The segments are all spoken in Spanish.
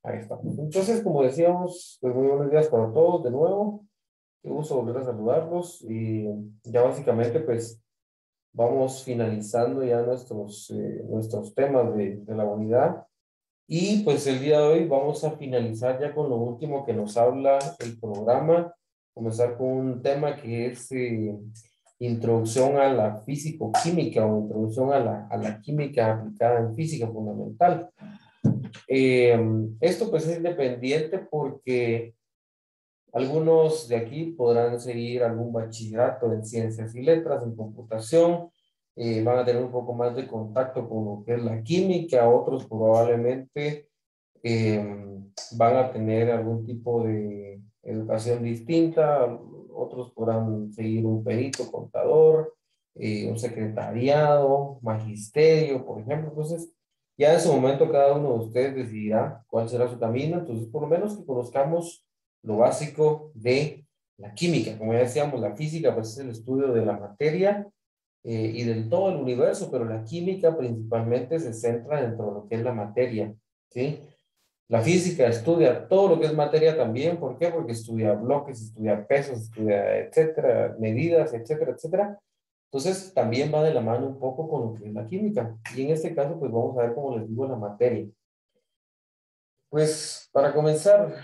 Ahí estamos. Entonces, como decíamos, pues muy buenos días para todos de nuevo. Qué gusto volver a saludarlos. Y ya básicamente, pues vamos finalizando ya nuestros temas de la unidad. Y pues el día de hoy vamos a finalizar ya con lo último que nos habla el programa. Comenzar con un tema que es introducción a la físico-química o introducción a la química aplicada en física fundamental. Esto pues es independiente porque algunos de aquí podrán seguir algún bachillerato en ciencias y letras, en computación, van a tener un poco más de contacto con lo que es la química, otros probablemente van a tener algún tipo de educación distinta, otros podrán seguir un perito, contador, un secretariado, magisterio, por ejemplo. Entonces, ya en su momento cada uno de ustedes decidirá cuál será su camino. Entonces, por lo menos que conozcamos lo básico de la química. Como ya decíamos, la física pues es el estudio de la materia y del todo el universo, pero la química principalmente se centra dentro de lo que es la materia, ¿sí? La física estudia todo lo que es materia también. ¿Por qué? Porque estudia bloques, estudia pesos, estudia, etcétera, medidas, etcétera, etcétera. Entonces, también va de la mano un poco con lo que es la química. Y en este caso, pues vamos a ver, como les digo, la materia. Pues, para comenzar,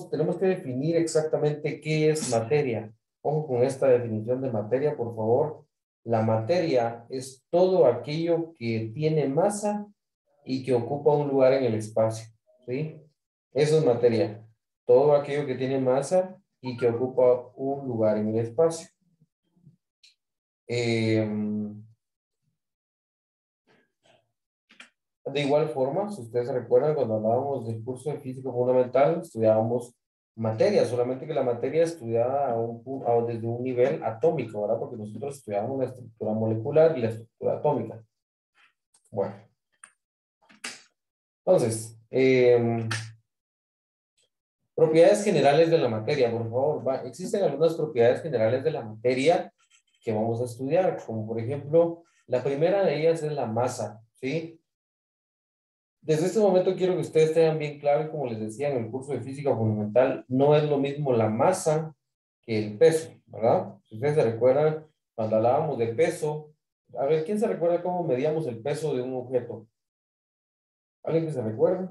tenemos que definir exactamente qué es materia. Ojo con esta definición de materia, por favor. La materia es todo aquello que tiene masa y que ocupa un lugar en el espacio, ¿sí? Eso es materia. Todo aquello que tiene masa y que ocupa un lugar en el espacio. De igual forma, si ustedes se recuerdan, cuando hablábamos del curso de física fundamental, estudiábamos materia, solamente que la materia estudiada desde un nivel atómico, ¿verdad? Porque nosotros estudiamos la estructura molecular y la estructura atómica. Bueno, entonces, propiedades generales de la materia, por favor. Existen algunas propiedades generales de la materia que vamos a estudiar, como por ejemplo, la primera de ellas es la masa, ¿sí? Desde este momento quiero que ustedes tengan bien claro, y como les decía en el curso de física fundamental, no es lo mismo la masa que el peso, ¿verdad? Si ustedes se recuerdan, cuando hablábamos de peso, a ver, ¿quién se recuerda cómo medíamos el peso de un objeto? ¿Alguien que se recuerde?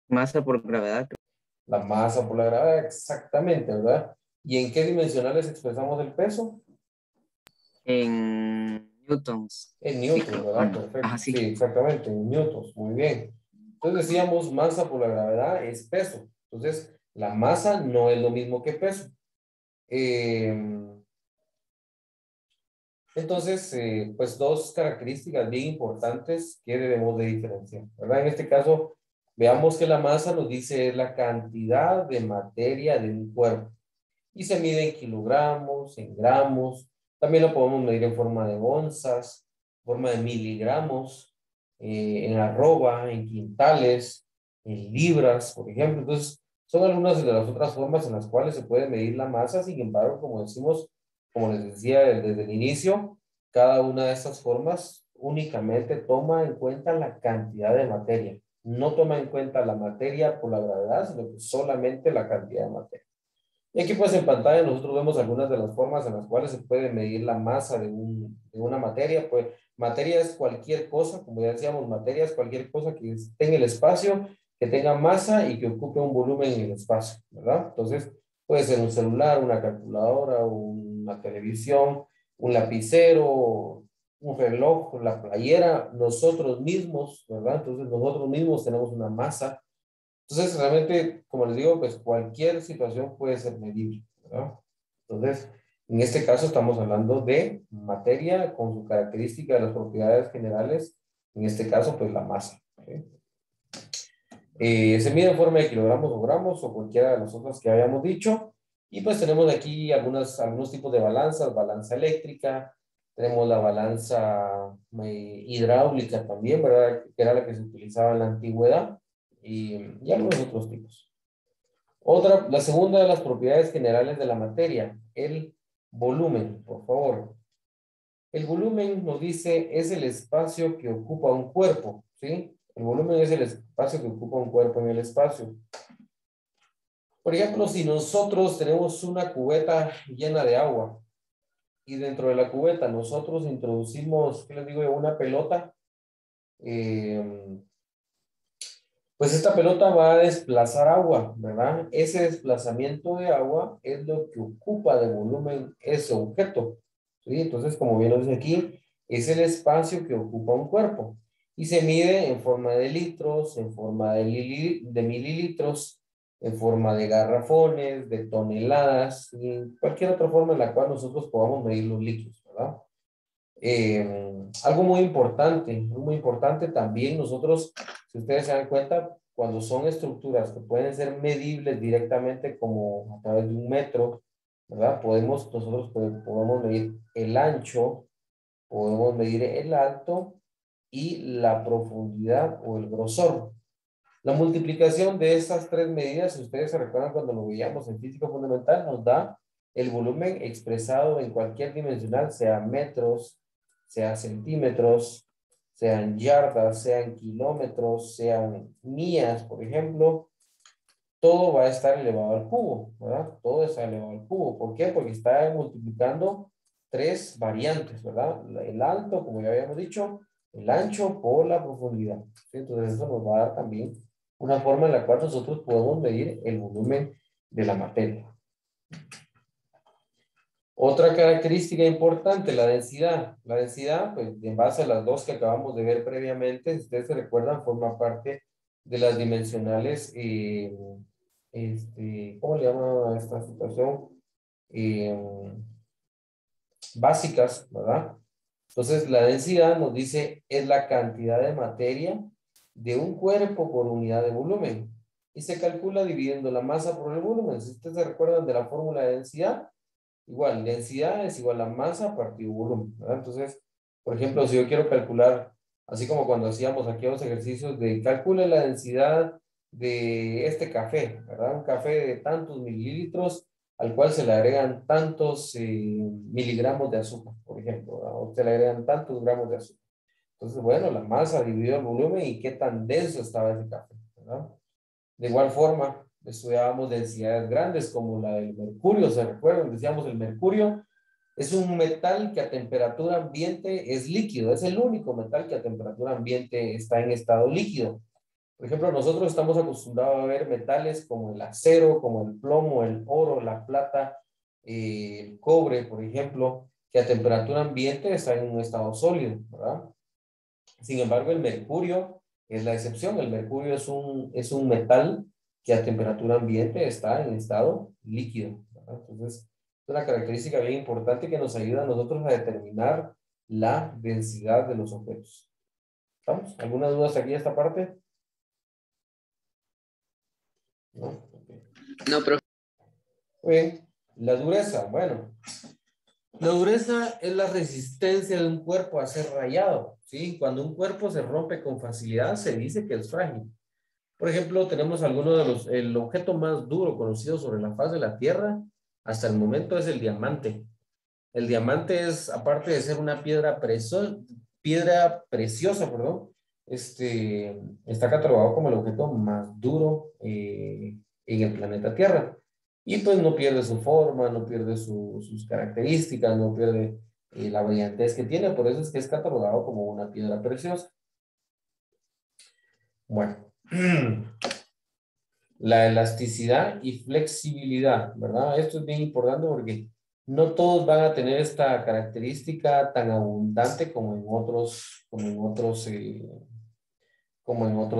Masa por gravedad. La masa por la gravedad, exactamente, ¿verdad? ¿Y en qué dimensionales expresamos el peso? En newtons. En Sí, newtons, creo. ¿verdad? Ajá, Perfecto. sí. Sí, exactamente, en newtons. Muy bien. Entonces decíamos, masa por la gravedad es peso. Entonces, la masa no es lo mismo que peso. Eh, entonces, pues dos características bien importantes que debemos de diferenciar, ¿verdad? En este caso, veamos que la masa nos dice es la cantidad de materia de un cuerpo y se mide en kilogramos, en gramos, también lo podemos medir en forma de onzas, forma de miligramos, en arroba, en quintales, en libras, por ejemplo. Entonces, son algunas de las otras formas en las cuales se puede medir la masa. Sin embargo, como decimos, como les decía desde el inicio, cada una de estas formas únicamente toma en cuenta la cantidad de materia. No toma en cuenta la materia por la gravedad, sino que solamente la cantidad de materia. Y aquí pues en pantalla nosotros vemos algunas de las formas en las cuales se puede medir la masa de una materia. Pues materia es cualquier cosa, como ya decíamos, materia es cualquier cosa que esté en el espacio, que tenga masa y que ocupe un volumen en el espacio, ¿verdad? Entonces puede ser un celular, una calculadora, una televisión, un lapicero, un reloj, la playera, nosotros mismos, ¿verdad? Entonces nosotros mismos tenemos una masa. Entonces, realmente, como les digo, pues cualquier situación puede ser medible, ¿verdad? Entonces, en este caso estamos hablando de materia con su característica de las propiedades generales, en este caso, pues la masa. ¿Okay? Se mide en forma de kilogramos o gramos o cualquiera de las otras que habíamos dicho. Y pues tenemos aquí algunos tipos de balanzas, balanza eléctrica, tenemos la balanza hidráulica también, ¿verdad? Que era la que se utilizaba en la antigüedad y algunos otros tipos. La segunda de las propiedades generales de la materia, el volumen, por favor. El volumen nos dice es el espacio que ocupa un cuerpo, ¿sí? El volumen es el espacio que ocupa un cuerpo en el espacio. Por ejemplo, si nosotros tenemos una cubeta llena de agua y dentro de la cubeta nosotros introducimos, ¿qué les digo yo? Una pelota, eh, pues esta pelota va a desplazar agua, ¿verdad? Ese desplazamiento de agua es lo que ocupa de volumen ese objeto, ¿sí? Entonces, como bien lo dice aquí, es el espacio que ocupa un cuerpo y se mide en forma de litros, en forma de mililitros, en forma de garrafones, de toneladas y cualquier otra forma en la cual nosotros podamos medir los líquidos, ¿verdad? Algo muy importante también nosotros, si ustedes se dan cuenta, cuando son estructuras que pueden ser medibles directamente como a través de un metro, ¿verdad? Podemos medir el ancho, podemos medir el alto y la profundidad o el grosor. La multiplicación de estas tres medidas, si ustedes se recuerdan cuando lo veíamos en física fundamental, nos da el volumen expresado en cualquier dimensional, sea metros, sea centímetros, sean yardas, sean kilómetros, sean millas, por ejemplo, todo va a estar elevado al cubo, ¿verdad? Todo está elevado al cubo. ¿Por qué? Porque está multiplicando tres variantes, ¿verdad? El alto, como ya habíamos dicho, el ancho por la profundidad. ¿Sí? Entonces eso nos va a dar también una forma en la cual nosotros podemos medir el volumen de la materia. Otra característica importante, la densidad. La densidad, pues en base a las dos que acabamos de ver previamente, si ustedes se recuerdan, forma parte de las dimensionales, ¿cómo le llaman a esta situación? Eh, Básicas, ¿verdad? Entonces, la densidad nos dice es la cantidad de materia de un cuerpo por unidad de volumen. Y se calcula dividiendo la masa por el volumen. Si ustedes se recuerdan de la fórmula de densidad, igual, densidad es igual a masa partido volumen, ¿verdad? Entonces, por ejemplo, si yo quiero calcular, así como cuando hacíamos aquí los ejercicios de calcule la densidad de este café, ¿verdad? Un café de tantos mililitros al cual se le agregan tantos miligramos de azúcar, por ejemplo, ¿verdad? O se le agregan tantos gramos de azúcar. Entonces, bueno, la masa dividido el volumen y qué tan denso estaba ese café, ¿verdad? De igual forma, estudiábamos densidades grandes como la del mercurio, ¿se recuerdan? Decíamos el mercurio es un metal que a temperatura ambiente es líquido, es el único metal que a temperatura ambiente está en estado líquido. Por ejemplo, nosotros estamos acostumbrados a ver metales como el acero, como el plomo, el oro, la plata, el cobre, por ejemplo, que a temperatura ambiente están en un estado sólido, ¿verdad? Sin embargo, el mercurio es la excepción. El mercurio es un metal que a temperatura ambiente está en estado líquido, ¿verdad? Entonces, es una característica bien importante que nos ayuda a nosotros a determinar la densidad de los objetos. ¿Estamos? ¿Alguna duda hasta aquí esta parte? ¿No? Okay. No, profe. Muy bien. La dureza, bueno. La dureza es la resistencia de un cuerpo a ser rayado, ¿sí? Cuando un cuerpo se rompe con facilidad, se dice que es frágil. Por ejemplo, tenemos el objeto más duro conocido sobre la faz de la Tierra, hasta el momento es el diamante. El diamante es, aparte de ser una piedra preciosa, perdón, está catalogado como el objeto más duro en el planeta Tierra. Y pues no pierde su forma, no pierde sus características, no pierde la brillantez que tiene, por eso es que es catalogado como una piedra preciosa. Bueno, la elasticidad y flexibilidad, ¿verdad? Esto es bien importante porque no todos van a tener esta característica tan abundante como en otros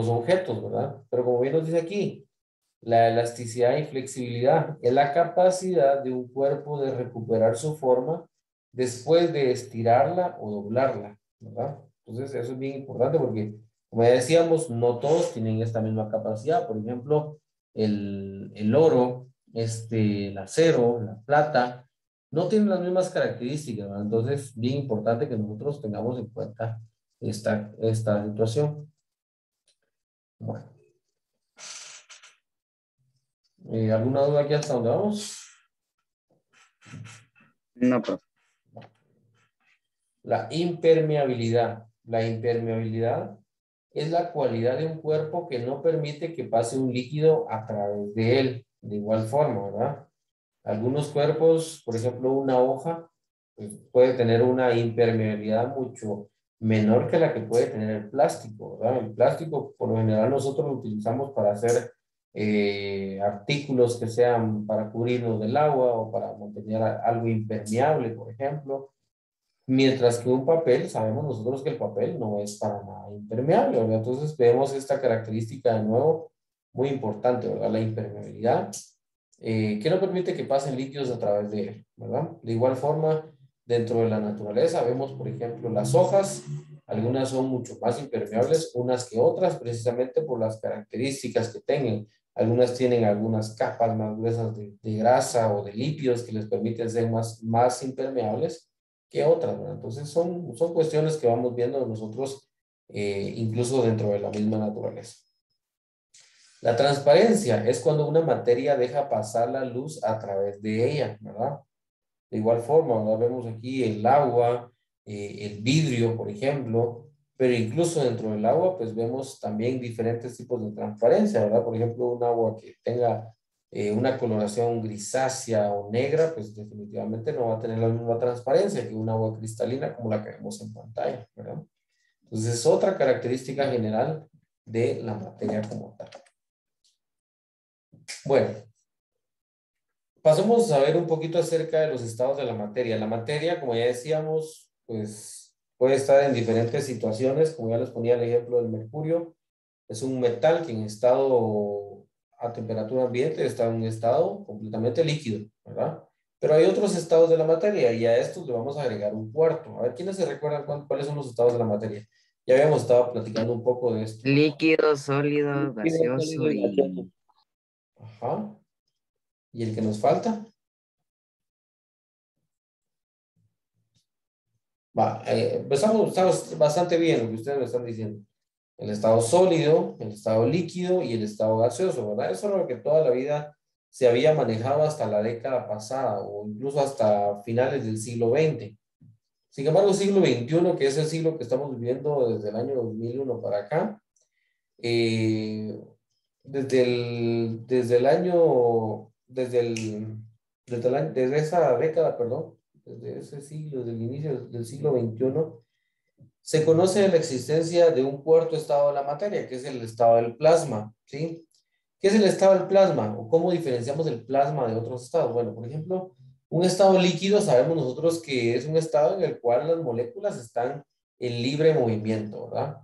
objetos, ¿verdad? Pero como bien nos dice aquí, la elasticidad y flexibilidad es la capacidad de un cuerpo de recuperar su forma después de estirarla o doblarla, ¿verdad? Entonces eso es bien importante porque, como ya decíamos, no todos tienen esta misma capacidad. Por ejemplo, el oro, el acero, la plata, no tienen las mismas características, ¿verdad? Entonces, bien importante que nosotros tengamos en cuenta esta situación. Bueno. ¿Alguna duda aquí hasta dónde vamos? No, profe. La impermeabilidad. La impermeabilidad es la cualidad de un cuerpo que no permite que pase un líquido a través de él, de igual forma, ¿verdad? Algunos cuerpos, por ejemplo, una hoja, pues, puede tener una impermeabilidad mucho menor que la que puede tener el plástico, ¿verdad? El plástico, por lo general, nosotros lo utilizamos para hacer artículos que sean para cubrirnos del agua o para mantener algo impermeable, por ejemplo. Mientras que un papel, sabemos nosotros que el papel no es para nada impermeable, ¿verdad? Entonces vemos esta característica de nuevo muy importante, ¿verdad? La impermeabilidad, que no permite que pasen líquidos a través de él, ¿verdad? De igual forma, dentro de la naturaleza vemos, por ejemplo, las hojas, algunas son mucho más impermeables unas que otras, precisamente por las características que tengan. Algunas tienen algunas capas más gruesas de grasa o de lípidos que les permiten ser más impermeables que otras, ¿verdad? Entonces son cuestiones que vamos viendo nosotros incluso dentro de la misma naturaleza. La transparencia es cuando una materia deja pasar la luz a través de ella, ¿verdad? De igual forma, ¿verdad? Vemos aquí el agua, el vidrio, por ejemplo, pero incluso dentro del agua, pues vemos también diferentes tipos de transparencia, ¿verdad? Por ejemplo, un agua que tenga una coloración grisácea o negra, pues definitivamente no va a tener la misma transparencia que un agua cristalina como la que vemos en pantalla, ¿verdad? Entonces, es otra característica general de la materia como tal. Bueno, pasemos a ver un poquito acerca de los estados de la materia. La materia, como ya decíamos, pues puede estar en diferentes situaciones, como ya les ponía el ejemplo del mercurio. Es un metal que en estado a temperatura ambiente está en un estado completamente líquido, ¿verdad? Pero hay otros estados de la materia y a estos le vamos a agregar un cuarto. A ver, ¿quiénes se recuerdan cuáles son los estados de la materia? Ya habíamos estado platicando un poco de esto. Líquido, sólido, Líquido, sólido gaseoso y gaseoso. y Ajá. ¿Y el que nos falta? Va, estamos bastante bien lo que ustedes me están diciendo. El estado sólido, el estado líquido y el estado gaseoso, ¿verdad? Eso es lo que toda la vida se había manejado hasta la década pasada o incluso hasta finales del siglo XX. Sin embargo, el siglo XXI, que es el siglo que estamos viviendo desde el año 2001 para acá, eh, desde el año, desde esa década, perdón, desde ese siglo, desde el inicio del siglo XXI, se conoce la existencia de un cuarto estado de la materia, que es el estado del plasma, ¿sí? ¿Qué es el estado del plasma? ¿O cómo diferenciamos el plasma de otros estados? Bueno, por ejemplo, un estado líquido sabemos nosotros que es un estado en el cual las moléculas están en libre movimiento, ¿verdad?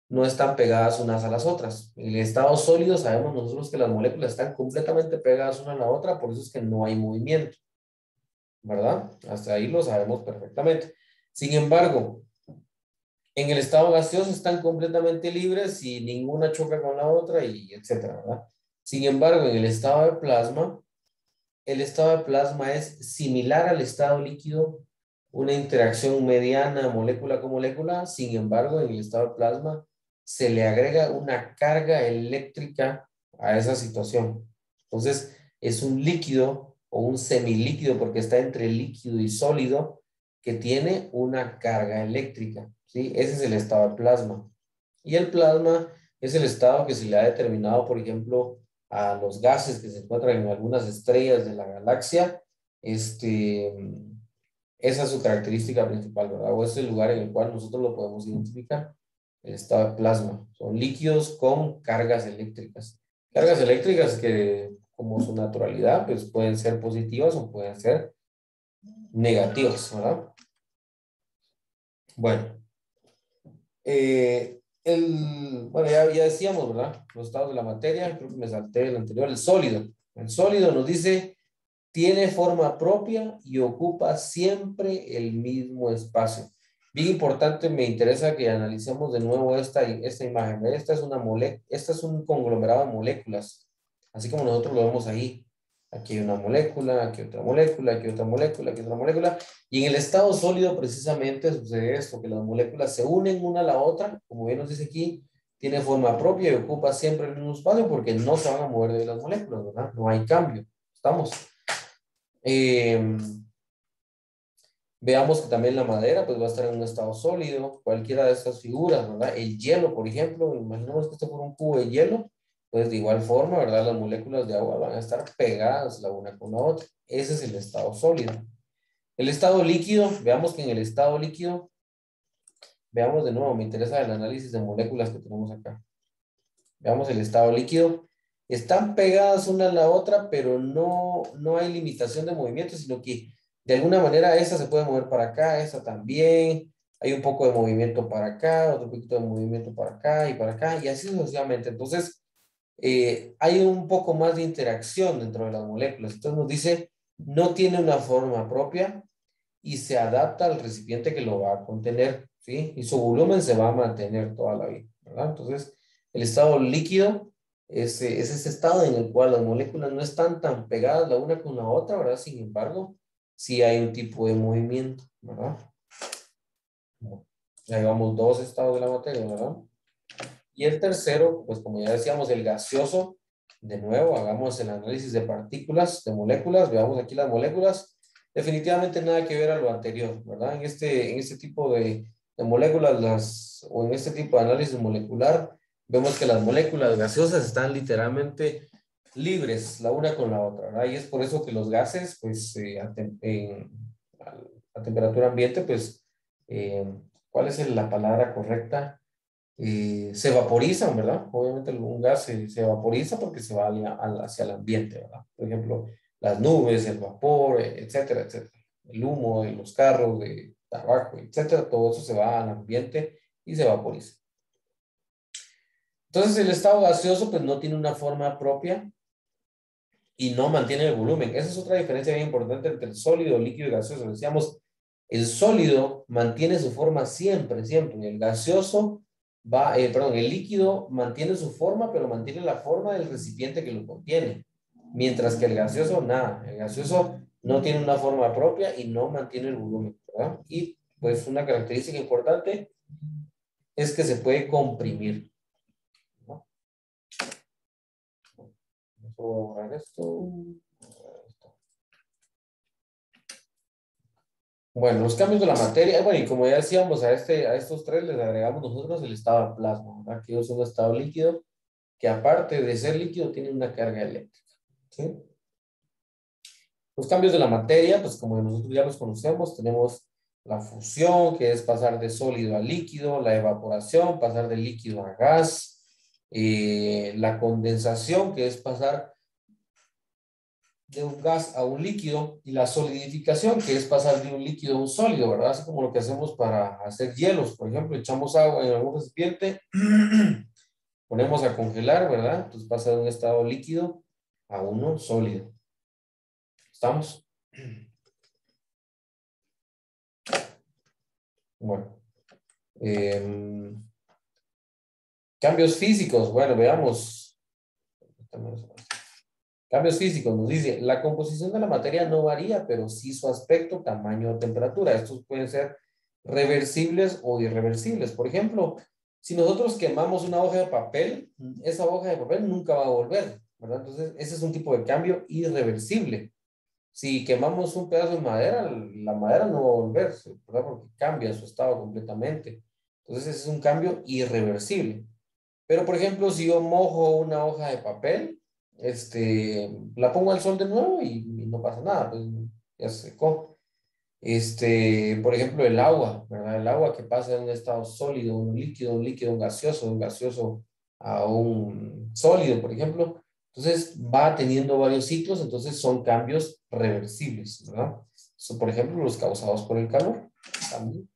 No están pegadas unas a las otras. En el estado sólido sabemos nosotros que las moléculas están completamente pegadas una a la otra, por eso es que no hay movimiento, ¿verdad? Hasta ahí lo sabemos perfectamente. Sin embargo, en el estado gaseoso están completamente libres y ninguna choca con la otra y etcétera, ¿verdad? Sin embargo, en el estado de plasma es similar al estado líquido, una interacción mediana molécula con molécula. Sin embargo, en el estado de plasma se le agrega una carga eléctrica a esa situación. Entonces, es un líquido o un semilíquido porque está entre líquido y sólido que tiene una carga eléctrica, ¿sí? Ese es el estado de plasma. Y el plasma es el estado que se le ha determinado, por ejemplo, a los gases que se encuentran en algunas estrellas de la galaxia. Este, esa es su característica principal, ¿verdad? O es el lugar en el cual nosotros lo podemos identificar, el estado de plasma. Son líquidos con cargas eléctricas. Cargas eléctricas que, como su naturalidad, pues pueden ser positivas o pueden ser negativas, ¿verdad? Bueno, bueno, ya decíamos, ¿verdad? Los estados de la materia, creo que me salté el anterior, el sólido. El sólido nos dice, tiene forma propia y ocupa siempre el mismo espacio. Bien importante, me interesa que analicemos de nuevo esta imagen. Esta es un conglomerado de moléculas, así como nosotros lo vemos ahí. Aquí hay una molécula, aquí otra molécula, aquí otra molécula, aquí otra molécula. Y en el estado sólido precisamente sucede esto, que las moléculas se unen una a la otra, como bien nos dice aquí, tiene forma propia y ocupa siempre el mismo espacio porque no se van a mover de las moléculas, ¿verdad? No hay cambio. ¿Estamos? Eh, Veamos que también la madera pues va a estar en un estado sólido, cualquiera de estas figuras, ¿verdad? El hielo, por ejemplo, imaginemos que esto fuera un cubo de hielo, pues de igual forma, ¿verdad? Las moléculas de agua van a estar pegadas la una con la otra. Ese es el estado sólido. El estado líquido, veamos que en el estado líquido, veamos de nuevo, me interesa el análisis de moléculas que tenemos acá. Veamos el estado líquido. Están pegadas una a la otra, pero no hay limitación de movimiento, sino que de alguna manera esta se puede mover para acá, esta también. Hay un poco de movimiento para acá, otro poquito de movimiento para acá, y así sucesivamente. Entonces, hay un poco más de interacción dentro de las moléculas. Entonces nos dice, no tiene una forma propia y se adapta al recipiente que lo va a contener, ¿sí? Y su volumen se va a mantener toda la vida, ¿verdad? Entonces, el estado líquido es ese estado en el cual las moléculas no están tan pegadas la una con la otra, ¿verdad? Sin embargo, sí hay un tipo de movimiento, ¿verdad? Ya llevamos dos estados de la materia, ¿verdad? Y el tercero, pues como ya decíamos, el gaseoso. De nuevo, hagamos el análisis de partículas, de moléculas. Veamos aquí las moléculas. Definitivamente nada que ver a lo anterior, ¿verdad? En este tipo de moléculas, o en este tipo de análisis molecular, vemos que las moléculas gaseosas están literalmente libres la una con la otra, ¿verdad? Y es por eso que los gases, pues, a temperatura ambiente, pues, eh, ¿cuál es la palabra correcta? Se vaporizan, ¿verdad? Obviamente un gas se vaporiza porque se va hacia el ambiente, ¿verdad? Por ejemplo, las nubes, el vapor, etcétera, etcétera. El humo de los carros, de tabaco, etcétera, todo eso se va al ambiente y se vaporiza. Entonces, el estado gaseoso, pues, no tiene una forma propia y no mantiene el volumen. Esa es otra diferencia bien importante entre el sólido, líquido y gaseoso. Decíamos, el sólido mantiene su forma siempre, siempre. El gaseoso el líquido mantiene su forma, pero mantiene la forma del recipiente que lo contiene. Mientras que el gaseoso, nada. El gaseoso no tiene una forma propia y no mantiene el volumen, ¿verdad? Y pues una característica importante es que se puede comprimir, ¿no? Voy a borrar esto. Bueno, los cambios de la materia, bueno, y como ya decíamos, a estos tres les agregamos nosotros el estado de plasma, ¿verdad? Que es un estado líquido que aparte de ser líquido tiene una carga eléctrica, ¿sí? Los cambios de la materia, pues como nosotros ya los conocemos, tenemos la fusión, que es pasar de sólido a líquido, la evaporación, pasar de líquido a gas, la condensación, que es pasar de un gas a un líquido, y la solidificación, que es pasar de un líquido a un sólido, ¿verdad? Así como lo que hacemos para hacer hielos. Por ejemplo, echamos agua en algún recipiente, ponemos a congelar, ¿verdad? Entonces pasa de un estado líquido a uno sólido. ¿Estamos? Bueno. Cambios físicos. Bueno, veamos. Cambios físicos, nos dice, la composición de la materia no varía, pero sí su aspecto, tamaño o temperatura. Estos pueden ser reversibles o irreversibles. Por ejemplo, si nosotros quemamos una hoja de papel, esa hoja de papel nunca va a volver, ¿verdad? Entonces, ese es un tipo de cambio irreversible. Si quemamos un pedazo de madera, la madera no va a volverse, ¿verdad? Porque cambia su estado completamente. Entonces, ese es un cambio irreversible. Pero, por ejemplo, si yo mojo una hoja de papel, la pongo al sol de nuevo y no pasa nada, pues ya se secó. Por ejemplo, el agua, ¿verdad? El agua que pasa de un estado sólido, un líquido, un gaseoso a un sólido, por ejemplo. Entonces va teniendo varios ciclos, entonces son cambios reversibles, ¿verdad? Son, por ejemplo, los causados por el calor. También.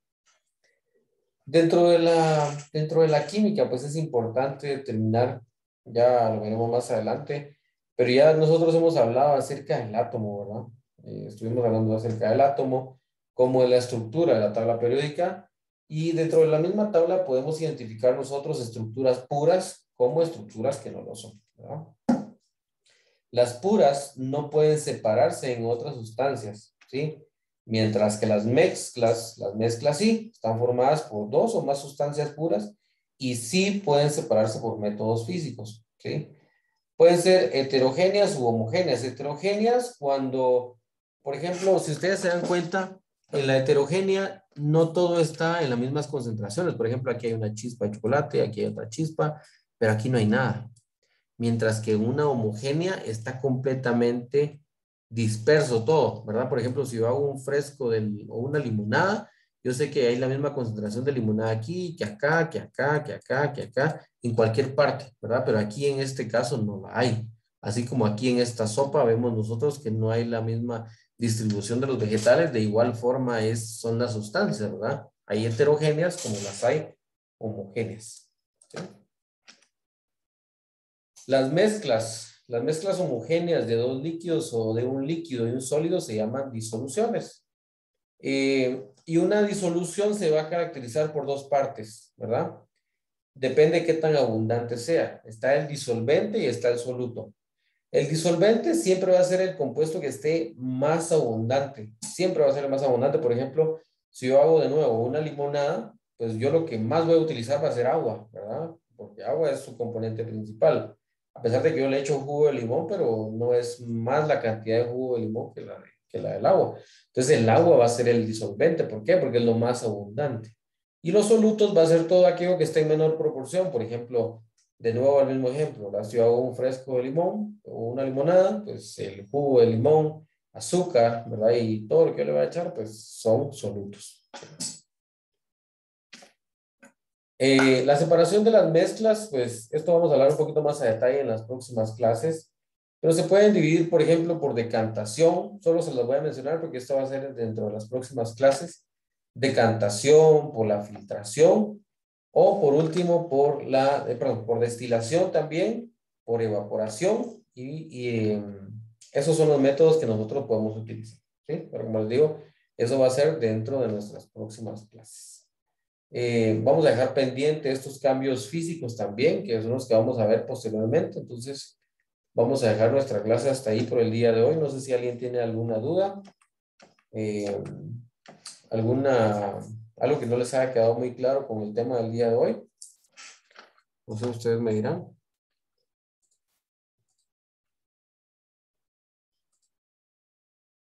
Dentro de la química, pues es importante determinar, ya lo veremos más adelante, pero ya nosotros hemos hablado acerca del átomo, ¿verdad? Estuvimos hablando acerca del átomo, como de la estructura de la tabla periódica, y dentro de la misma tabla podemos identificar nosotros estructuras puras como estructuras que no lo son, ¿verdad? Las puras no pueden separarse en otras sustancias, ¿sí? Mientras que las mezclas sí, están formadas por dos o más sustancias puras y sí pueden separarse por métodos físicos, ¿sí? Pueden ser heterogéneas u homogéneas. Heterogéneas cuando, por ejemplo, si ustedes se dan cuenta, En la heterogénea no todo está en las mismas concentraciones. Por ejemplo, aquí hay una chispa de chocolate, aquí hay otra chispa, pero aquí no hay nada. Mientras que en una homogénea está completamente disperso todo, ¿verdad? Por ejemplo, si yo hago un fresco o una limonada, yo sé que hay la misma concentración de limonada aquí, que acá, que acá, que acá, que acá, en cualquier parte, ¿verdad? Pero aquí en este caso no la hay. Así como aquí en esta sopa vemos nosotros que no hay la misma distribución de los vegetales, de igual forma son las sustancias, ¿verdad? Hay heterogéneas como las hay homogéneas. ¿Sí? Las mezclas homogéneas de dos líquidos o de un líquido y un sólido se llaman disoluciones. Y una disolución se va a caracterizar por dos partes, ¿verdad? Depende de qué tan abundante sea. Está el disolvente y está el soluto. El disolvente siempre va a ser el compuesto que esté más abundante. Siempre va a ser el más abundante. Por ejemplo, si yo hago de nuevo una limonada, pues yo lo que más voy a utilizar va a ser agua, ¿verdad? Porque agua es su componente principal. A pesar de que yo le echo jugo de limón, pero no es más la cantidad de jugo de limón que la del agua. Entonces el agua va a ser el disolvente. ¿Por qué? Porque es lo más abundante. Y los solutos va a ser todo aquello que esté en menor proporción. Por ejemplo, de nuevo el mismo ejemplo, ¿verdad? Si yo hago un fresco de limón o una limonada, pues el jugo de limón, azúcar, ¿verdad? Y todo lo que yo le voy a echar, pues son solutos. La separación de las mezclas, pues esto vamos a hablar un poquito más a detalle en las próximas clases, pero se pueden dividir, por ejemplo, por decantación, solo se las voy a mencionar porque esto va a ser dentro de las próximas clases, decantación, por la filtración, o por último, por destilación también, por evaporación, esos son los métodos que nosotros podemos utilizar, ¿sí? Pero como les digo, eso va a ser dentro de nuestras próximas clases. Vamos a dejar pendiente estos cambios físicos también, que son los que vamos a ver posteriormente. Entonces, vamos a dejar nuestra clase hasta ahí por el día de hoy. No sé si alguien tiene alguna duda, eh, algo que no les haya quedado muy claro con el tema del día de hoy. No sé, ustedes me dirán.